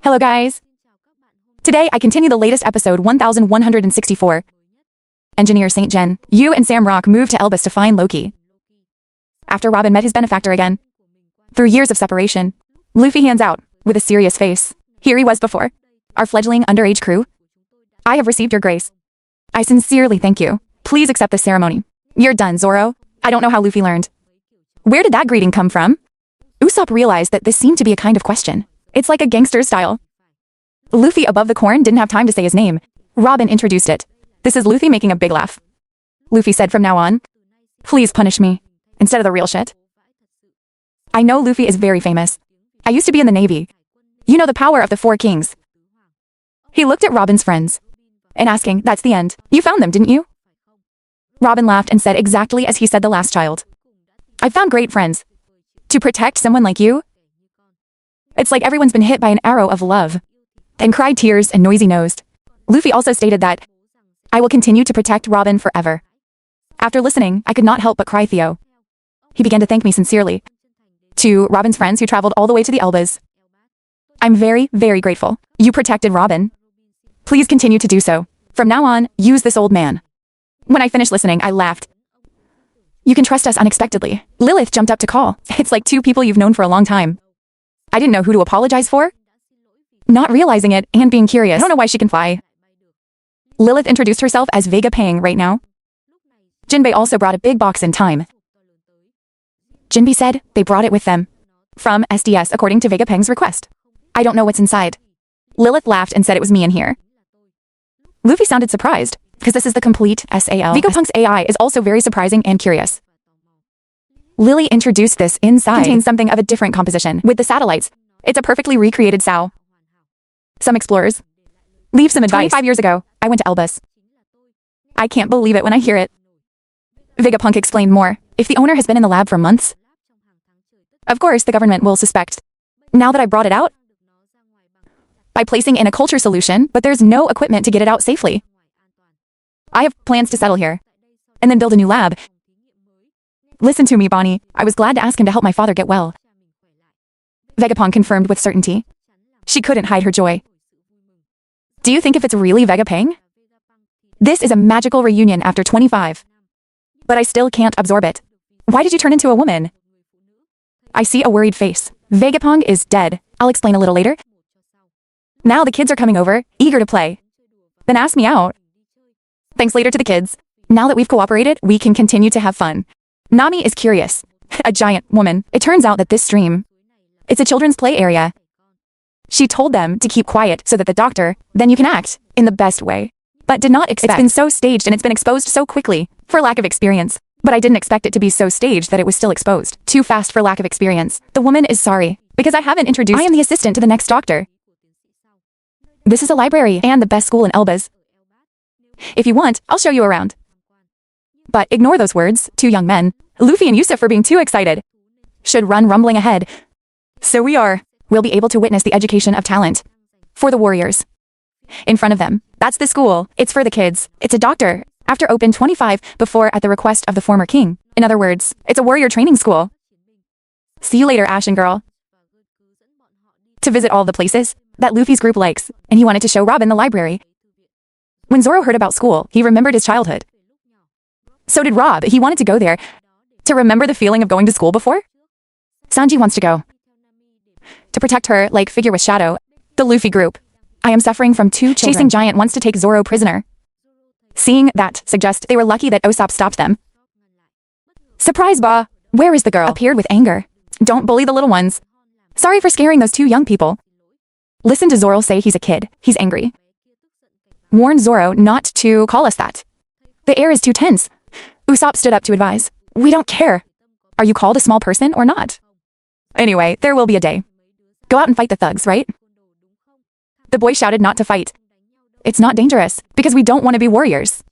Hello guys! Today I continue the latest episode 1164. Engineer St. Jen, Yu and Sam Rock moved to Elbaf to find Loki. After Robin met his benefactor again. Through years of separation, Luffy hands out, with a serious face. Here he was before. Our fledgling underage crew. I have received your grace. I sincerely thank you. Please accept this ceremony. You're done, Zoro. I don't know how Luffy learned. Where did that greeting come from? Usopp realized that this seemed to be a kind of question. It's like a gangster style. Luffy above the corn didn't have time to say his name. Robin introduced it. This is Luffy making a big laugh. Luffy said from now on, please punish me, instead of the real shit. I know Luffy is very famous. I used to be in the Navy. You know the power of the Four Kings. He looked at Robin's friends, and asking, that's the end. You found them, didn't you? Robin laughed and said exactly as he said the last child. I found great friends. To protect someone like you? It's like everyone's been hit by an arrow of love. And cried tears and noisy-nosed. Luffy also stated that, I will continue to protect Robin forever. After listening, I could not help but cry Theo. He began to thank me sincerely. To Robin's friends who traveled all the way to the Elbas. I'm very, very grateful. You protected Robin. Please continue to do so. From now on, use this old man. When I finished listening, I laughed. You can trust us unexpectedly. Lilith jumped up to call. It's like two people you've known for a long time. I didn't know who to apologize for. Not realizing it and being curious. I don't know why she can fly. Lilith introduced herself as Vega Pang right now. Jinbei also brought a big box in time. Jinbei said they brought it with them. From SDS according to Vega Pang's request. I don't know what's inside. Lilith laughed and said it was me in here. Luffy sounded surprised, because this is the complete SAL. Vegapunk's AI is also very surprising and curious. Lily introduced this inside. Contains something of a different composition. With the satellites, it's a perfectly recreated SAO. Some explorers. Leave some advice. 25 years ago, I went to Elbas. I can't believe it when I hear it. Vegapunk explained more. If the owner has been in the lab for months, of course the government will suspect. Now that I brought it out, by placing in a culture solution, but there's no equipment to get it out safely. I have plans to settle here, and then build a new lab. Listen to me, Bonnie. I was glad to ask him to help my father get well. Vegapunk confirmed with certainty. She couldn't hide her joy. Do you think if it's really Vegapang? This is a magical reunion after 25. But I still can't absorb it. Why did you turn into a woman? I see a worried face. Vegapunk is dead. I'll explain a little later. Now the kids are coming over, eager to play. Then ask me out. Thanks later to the kids. Now that we've cooperated, we can continue to have fun. Nami is curious. A giant woman. It turns out that this stream, it's a children's play area. She told them to keep quiet so that the doctor, then you can act, in the best way. But did not expect. It's been so staged and it's been exposed so quickly, for lack of experience. But I didn't expect it to be so staged that it was still exposed. Too fast for lack of experience. The woman is sorry, because I haven't introduced. I am the assistant to the next doctor. This is a library and the best school in Elbas. If you want, I'll show you around. But ignore those words, two young men. Luffy and Yusuf are being too excited. Should run rumbling ahead. So we are. We'll be able to witness the education of talent. For the warriors. In front of them. That's the school. It's for the kids. It's a doctor. After Open 25, before at the request of the former king. In other words, it's a warrior training school. See you later, Ashen girl. To visit all the places that Luffy's group likes, and he wanted to show Robin the library. When Zoro heard about school, he remembered his childhood. So did Rob. He wanted to go there. To remember the feeling of going to school before? Sanji wants to go. To protect her, like figure with Shadow. The Luffy group. I am suffering from two children. Chasing Giant wants to take Zoro prisoner. Seeing that suggests they were lucky that Usopp stopped them. Surprise, Ba! Where is the girl? Appeared with anger. Don't bully the little ones. Sorry for scaring those two young people. Listen to Zoro say he's a kid. He's angry. Warn Zoro not to call us that. The air is too tense. Usopp stood up to advise. We don't care. Are you called a small person or not? Anyway, there will be a day. Go out and fight the thugs, right? The boy shouted not to fight. It's not dangerous, because we don't want to be warriors.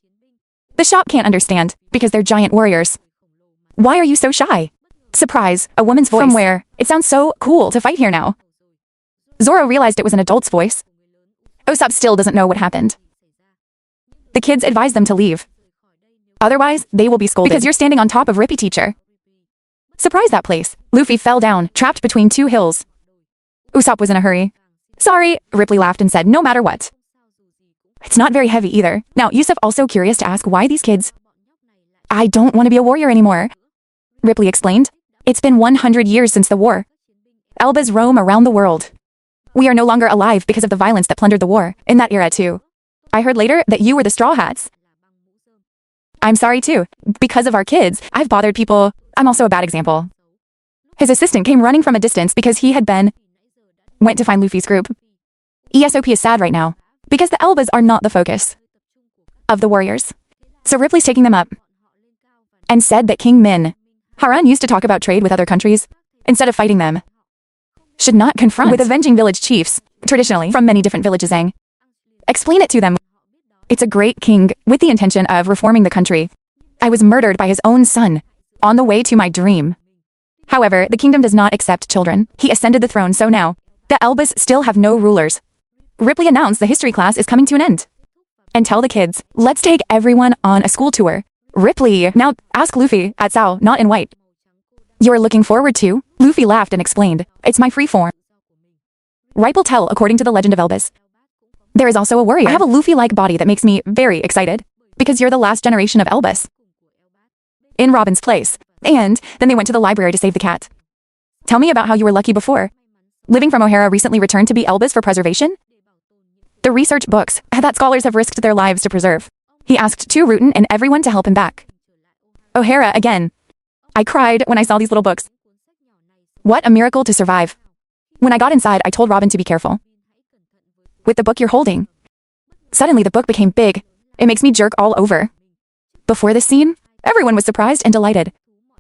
The shop can't understand, because they're giant warriors. Why are you so shy? Surprise, a woman's voice. From where? It sounds so cool to fight here now. Zoro realized it was an adult's voice. Usopp still doesn't know what happened. The kids advised them to leave. Otherwise, they will be scolded. Because you're standing on top of Rippy teacher. Surprise that place. Luffy fell down, trapped between two hills. Usopp was in a hurry. Sorry, Ripley laughed and said, no matter what. It's not very heavy either. Now, Yusuf also curious to ask why these kids. I don't want to be a warrior anymore. Ripley explained. It's been 100 years since the war. Elbas roam around the world. We are no longer alive because of the violence that plundered the war, in that era too. I heard later that you were the Straw Hats. I'm sorry too. Because of our kids, I've bothered people. I'm also a bad example. His assistant came running from a distance because he had went to find Luffy's group. ESOP is sad right now, because the Elbas are not the focus of the warriors. So Ripley's taking them up, and said that King Min, Harun used to talk about trade with other countries, instead of fighting them. Should not confront with avenging village chiefs, traditionally from many different villages. Explain it to them. It's a great king, with the intention of reforming the country. I was murdered by his own son, on the way to my dream. However, the kingdom does not accept children. He ascended the throne, so now, the Elbas still have no rulers. Ripley announced the history class is coming to an end. And tell the kids, let's take everyone on a school tour. Ripley, now ask Luffy, at Sao, not in white. You're looking forward to? Luffy laughed and explained, it's my free form. Ripe will tell according to the legend of Elbas. There is also a warrior. I have a Luffy-like body that makes me very excited, because you're the last generation of Elbas. In Robin's place. And then they went to the library to save the cat. Tell me about how you were lucky before. Living from O'Hara recently returned to be Elbas for preservation? The research books that scholars have risked their lives to preserve. He asked Tu Rutan and everyone to help him back. O'Hara again. I cried when I saw these little books. What a miracle to survive. When I got inside, I told Robin to be careful. With the book you're holding. Suddenly the book became big. It makes me jerk all over. Before this scene, everyone was surprised and delighted.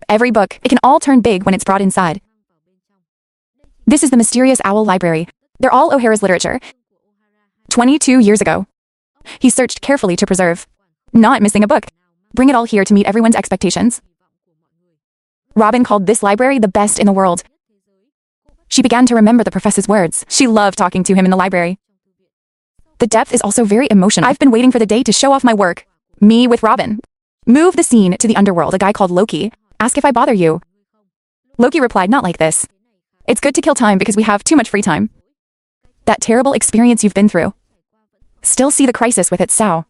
Every book, it can all turn big when it's brought inside. This is the mysterious Owl Library. They're all O'Hara's literature. 22 years ago. He searched carefully to preserve. Not missing a book. Bring it all here to meet everyone's expectations. Robin called this library the best in the world. She began to remember the professor's words. She loved talking to him in the library. The depth is also very emotional. I've been waiting for the day to show off my work. Me with Robin. Move the scene to the underworld. A guy called Loki. Ask if I bother you. Loki replied, not like this. It's good to kill time because we have too much free time. That terrible experience you've been through. Still see the crisis with it, Sao.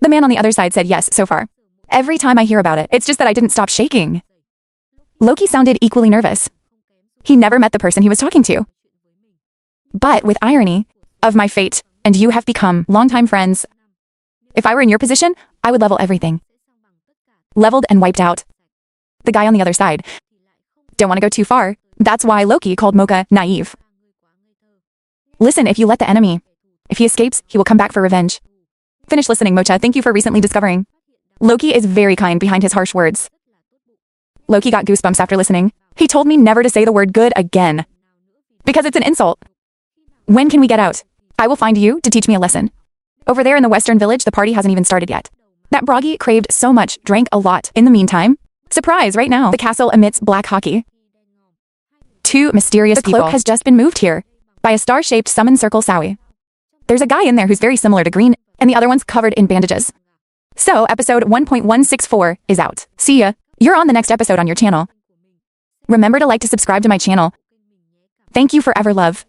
The man on the other side said yes, so far. Every time I hear about it, it's just that I didn't stop shaking. Loki sounded equally nervous. He never met the person he was talking to. But with irony, of my fate, and you have become longtime friends. If I were in your position, I would level everything. Leveled and wiped out. The guy on the other side. Don't want to go too far. That's why Loki called Mocha naive. Listen, if you let the enemy. If he escapes, he will come back for revenge. Finish listening, Mocha. Thank you for recently discovering. Loki is very kind behind his harsh words. Loki got goosebumps after listening. He told me never to say the word good again. Because it's an insult. When can we get out? I will find you to teach me a lesson. Over there in the Western Village, the party hasn't even started yet. That Broggy craved so much, drank a lot. In the meantime, surprise right now, the castle emits black hockey. Two mysterious people. The cloak has just been moved here by a star-shaped summon circle Sowie. There's a guy in there who's very similar to Green, and the other one's covered in bandages. So, episode 1.164 is out. See ya. You're on the next episode on your channel. Remember to like to subscribe to my channel. Thank you for ever love.